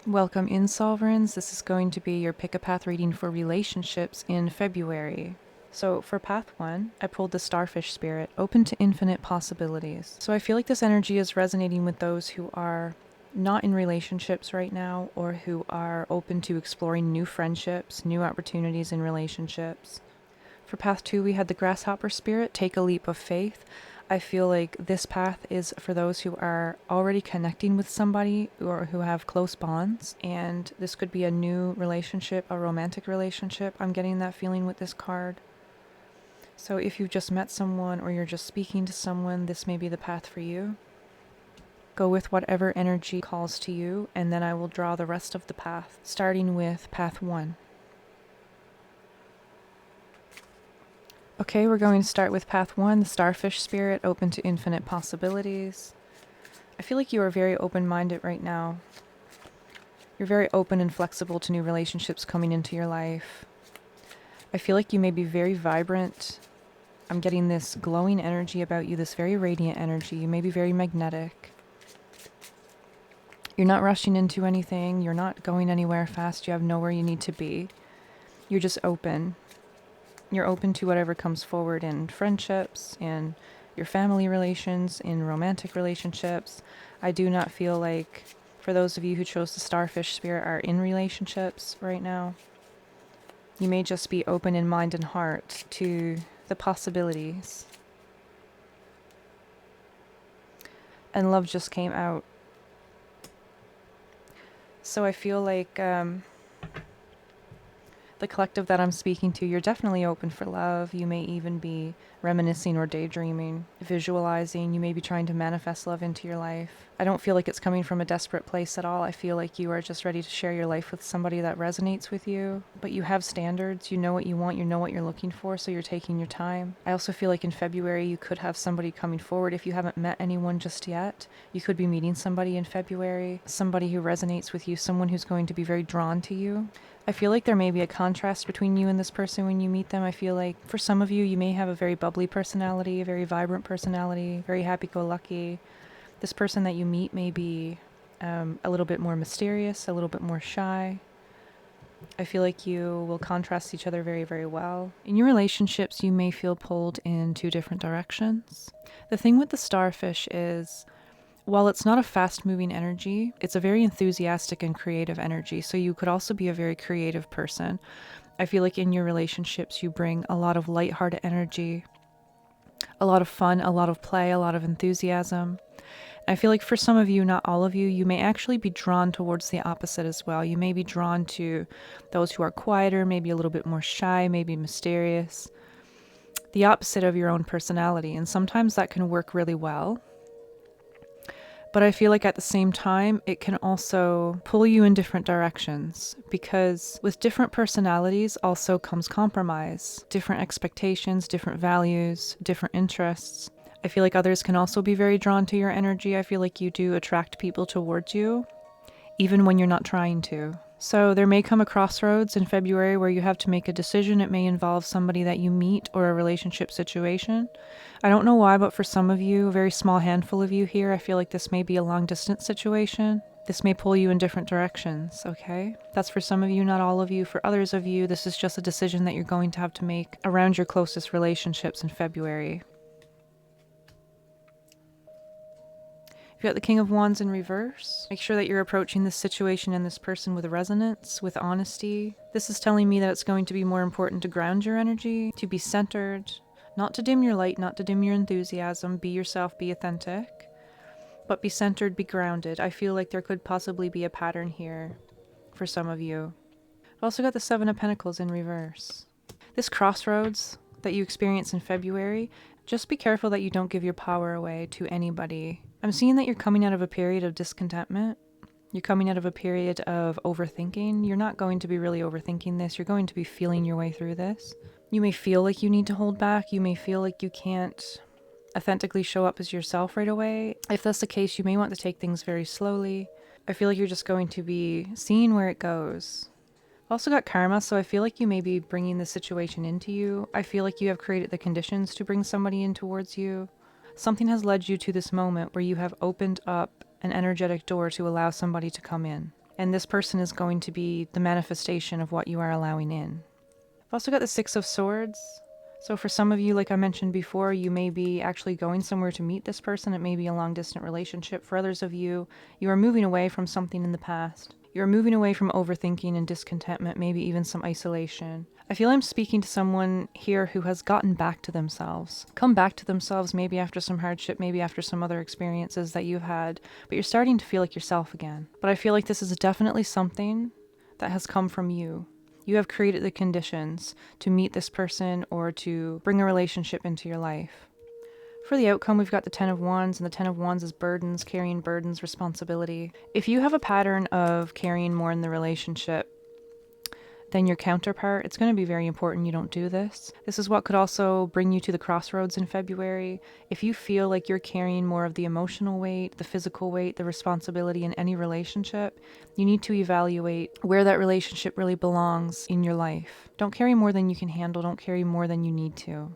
Welcome in, Sovereigns. This is going to be your pick a path reading for relationships in February. So for path 1, I pulled the Starfish Spirit, open to infinite possibilities. So I feel like this energy is resonating with those who are not in relationships right now, or who are open to exploring new friendships, new opportunities in relationships. For path 2, we had the Grasshopper Spirit, take a leap of faith. I feel like this path is for those who are already connecting with somebody or who have close bonds, and this could be a new relationship, a romantic relationship. I'm getting that feeling with this card. So if you've just met someone or you're just speaking to someone, this may be the path for you. Go with whatever energy calls to you, and then I will draw the rest of the path, starting with path 1. Okay, we're going to start with path 1, the Starfish Spirit, open to infinite possibilities. I feel like you are very open-minded right now. You're very open and flexible to new relationships coming into your life. I feel like you may be very vibrant. I'm getting this glowing energy about you, this very radiant energy. You may be very magnetic. You're not rushing into anything. You're not going anywhere fast. You have nowhere you need to be. You're just open. You're open to whatever comes forward in friendships, in your family relations, in romantic relationships. I do not feel like, for those of you who chose the Starfish Spirit, are in relationships right now. You may just be open in mind and heart to the possibilities. And love just came out. So I feel like the collective that I'm speaking to, you're definitely open for love. You may even be reminiscing or daydreaming, visualizing. You may be trying to manifest love into your life. I don't feel like it's coming from a desperate place at all. I feel like you are just ready to share your life with somebody that resonates with you. But you have standards. You know what you want. You know what you're looking for. So you're taking your time. I also feel like in February, you could have somebody coming forward. If you haven't met anyone just yet, you could be meeting somebody in February. Somebody who resonates with you. Someone who's going to be very drawn to you. I feel like there may be a contrast between you and this person when you meet them. I feel like for some of you, you may have a very bubbly personality, a very vibrant personality, very happy-go-lucky. This person that you meet may be a little bit more mysterious, a little bit more shy. I feel like you will contrast each other very, very well. In your relationships, you may feel pulled in two different directions. The thing with the starfish is, while it's not a fast-moving energy, it's a very enthusiastic and creative energy, so you could also be a very creative person. I feel like in your relationships, you bring a lot of lighthearted energy, a lot of fun, a lot of play, a lot of enthusiasm. I feel like for some of you, not all of you, you may actually be drawn towards the opposite as well. You may be drawn to those who are quieter, maybe a little bit more shy, maybe mysterious, the opposite of your own personality, and sometimes that can work really well. But I feel like at the same time, it can also pull you in different directions, because with different personalities also comes compromise, different expectations, different values, different interests. I feel like others can also be very drawn to your energy. I feel like you do attract people towards you, even when you're not trying to. So there may come a crossroads in February where you have to make a decision. It may involve somebody that you meet or a relationship situation. I don't know why, but for some of you, a very small handful of you here, I feel like this may be a long distance situation. This may pull you in different directions, okay? That's for some of you, not all of you. For others of you, this is just a decision that you're going to have to make around your closest relationships in February. You've got the King of Wands in reverse. Make sure that you're approaching this situation and this person with resonance, with honesty. This is telling me that it's going to be more important to ground your energy, to be centered, not to dim your light, not to dim your enthusiasm. Be yourself, be authentic, but be centered, be grounded. I feel like there could possibly be a pattern here for some of you. I've also got the Seven of Pentacles in reverse. This crossroads that you experience in February, just be careful that you don't give your power away to anybody. I'm seeing that you're coming out of a period of discontentment. You're coming out of a period of overthinking. You're not going to be really overthinking this. You're going to be feeling your way through this. You may feel like you need to hold back. You may feel like you can't authentically show up as yourself right away. If that's the case, you may want to take things very slowly. I feel like you're just going to be seeing where it goes. I've also got karma, so I feel like you may be bringing the situation into you. I feel like you have created the conditions to bring somebody in towards you. Something has led you to this moment where you have opened up an energetic door to allow somebody to come in. And this person is going to be the manifestation of what you are allowing in. I've also got the Six of Swords. So for some of you, like I mentioned before, you may be actually going somewhere to meet this person. It may be a long-distance relationship. For others of you, you are moving away from something in the past. You're moving away from overthinking and discontentment, maybe even some isolation. I feel I'm speaking to someone here who has gotten back to themselves. Come back to themselves maybe after some hardship, maybe after some other experiences that you've had, but you're starting to feel like yourself again. But I feel like this is definitely something that has come from you. You have created the conditions to meet this person or to bring a relationship into your life. For the outcome, we've got the Ten of Wands, and the Ten of Wands is burdens, carrying burdens, responsibility. If you have a pattern of carrying more in the relationship than your counterpart, it's going to be very important you don't do this. This is what could also bring you to the crossroads in February. If you feel like you're carrying more of the emotional weight, the physical weight, the responsibility in any relationship, you need to evaluate where that relationship really belongs in your life. Don't carry more than you can handle. Don't carry more than you need to.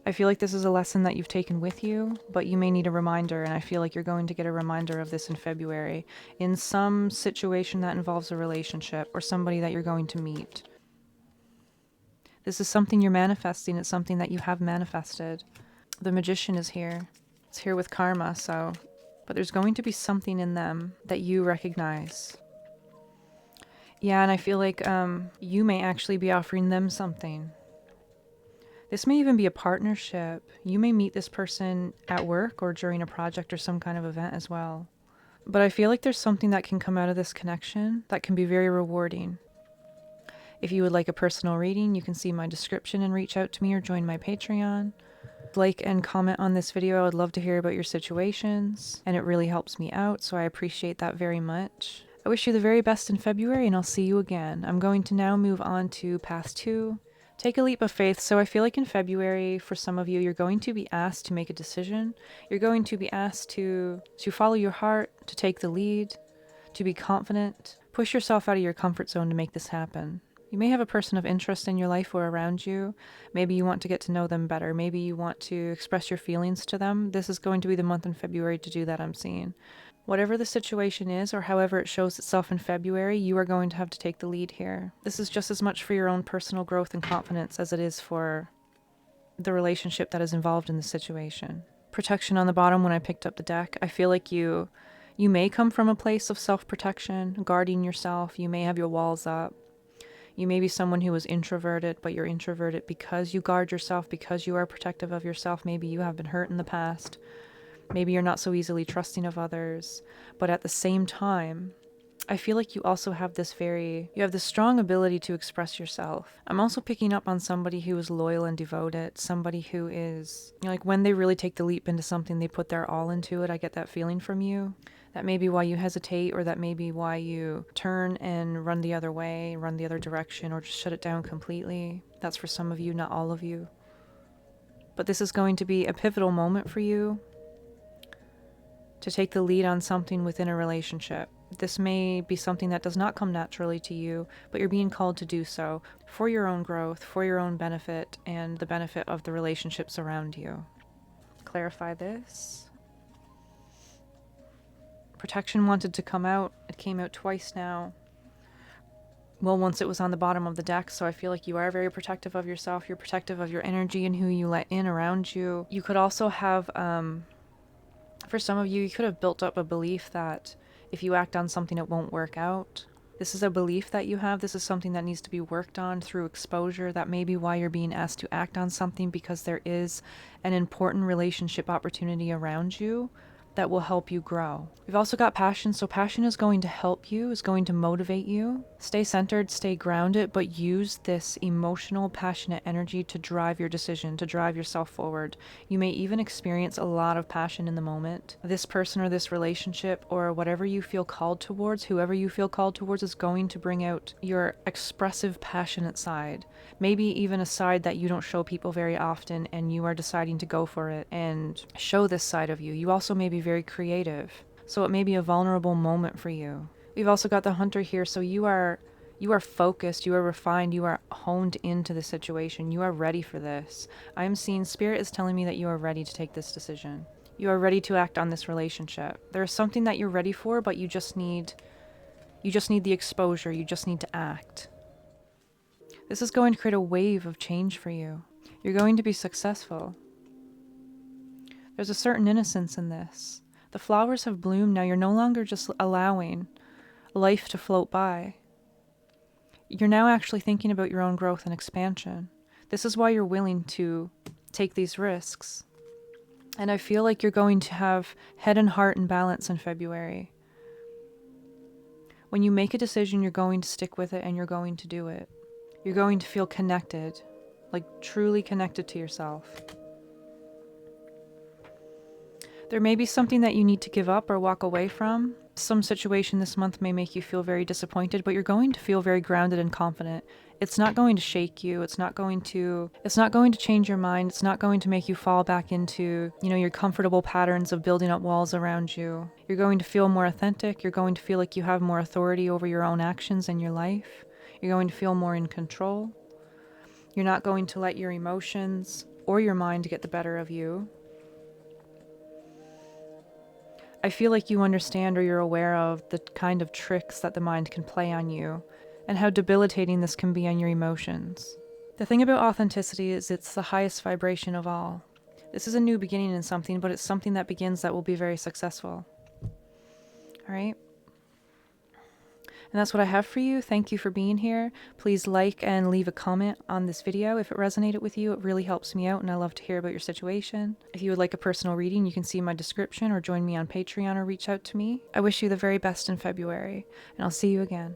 I feel like this is a lesson that you've taken with you, but you may need a reminder, and I feel like you're going to get a reminder of this in February, in some situation that involves a relationship or somebody that you're going to meet. This is something you're manifesting. It's something that you have manifested. The Magician is here. It's here with karma, but there's going to be something in them that you recognize. Yeah, and I feel like you may actually be offering them something. This may even be a partnership. You may meet this person at work or during a project or some kind of event as well. But I feel like there's something that can come out of this connection that can be very rewarding. If you would like a personal reading, you can see my description and reach out to me or join my Patreon. Like and comment on this video. I would love to hear about your situations, and it really helps me out, so I appreciate that very much. I wish you the very best in February, and I'll see you again. I'm going to now move on to Path 2. Take a leap of faith. So I feel like in February, for some of you, you're going to be asked to make a decision. You're going to be asked to follow your heart, to take the lead, to be confident. Push yourself out of your comfort zone to make this happen. You may have a person of interest in your life or around you. Maybe you want to get to know them better. Maybe you want to express your feelings to them. This is going to be the month in February to do that, I'm seeing. Whatever the situation is, or however it shows itself in February, you are going to have to take the lead here. This is just as much for your own personal growth and confidence as it is for the relationship that is involved in the situation. Protection on the bottom when I picked up the deck. I feel like you may come from a place of self-protection, guarding yourself. You may have your walls up. You may be someone who is introverted, but you're introverted because you guard yourself, because you are protective of yourself. Maybe you have been hurt in the past. Maybe you're not so easily trusting of others, but at the same time, I feel like you also have this strong ability to express yourself. I'm also picking up on somebody who is loyal and devoted, somebody who is, like when they really take the leap into something, they put their all into it. I get that feeling from you. That may be why you hesitate, or that may be why you turn and run the other way, run the other direction, or just shut it down completely. That's for some of you, not all of you. But this is going to be a pivotal moment for you to take the lead on something within a relationship. This may be something that does not come naturally to you, but you're being called to do so for your own growth, for your own benefit, and the benefit of the relationships around you. Clarify this. Protection wanted to come out. It came out twice now. Well, once it was on the bottom of the deck, so I feel like you are very protective of yourself. You're protective of your energy and who you let in around you. You could also have, for some of you, you could have built up a belief that if you act on something, it won't work out. This is a belief that you have. This is something that needs to be worked on through exposure. That may be why you're being asked to act on something, because there is an important relationship opportunity around you that will help you grow. We've also got passion, so passion is going to help you, is going to motivate you. Stay centered, stay grounded, but use this emotional, passionate energy to drive your decision, to drive yourself forward. You may even experience a lot of passion in the moment. This person or this relationship or whatever you feel called towards, whoever you feel called towards, is going to bring out your expressive, passionate side. Maybe even a side that you don't show people very often, and you are deciding to go for it and show this side of you. You also may be very creative, so it may be a vulnerable moment for you. We've also got the Hunter here, so you are focused, you are refined, you are honed into the situation. You are ready for this. I'm seeing Spirit is telling me that you are ready to take this decision. You are ready to act on this relationship. There is something that you're ready for, but you just need the exposure. You just need to act. This is going to create a wave of change for you. You're going to be successful. There's a certain innocence in this. The flowers have bloomed now. You're no longer just allowing life to float by. You're now actually thinking about your own growth and expansion. This is why you're willing to take these risks. And I feel like you're going to have head and heart in balance in February. When you make a decision, you're going to stick with it and you're going to do it. You're going to feel connected, like truly connected to yourself. There may be something that you need to give up or walk away from. Some situation this month may make you feel very disappointed, but you're going to feel very grounded and confident. It's not going to shake you. It's not going to change your mind. It's not going to make you fall back into, your comfortable patterns of building up walls around you. You're going to feel more authentic. You're going to feel like you have more authority over your own actions and your life. You're going to feel more in control. You're not going to let your emotions or your mind get the better of you. I feel like you understand or you're aware of the kind of tricks that the mind can play on you and how debilitating this can be on your emotions. The thing about authenticity is it's the highest vibration of all. This is a new beginning in something, but it's something that begins that will be very successful. All right? And that's what I have for you. Thank you for being here. Please like and leave a comment on this video if it resonated with you. It really helps me out and I love to hear about your situation. If you would like a personal reading, you can see my description or join me on Patreon or reach out to me. I wish you the very best in February, and I'll see you again.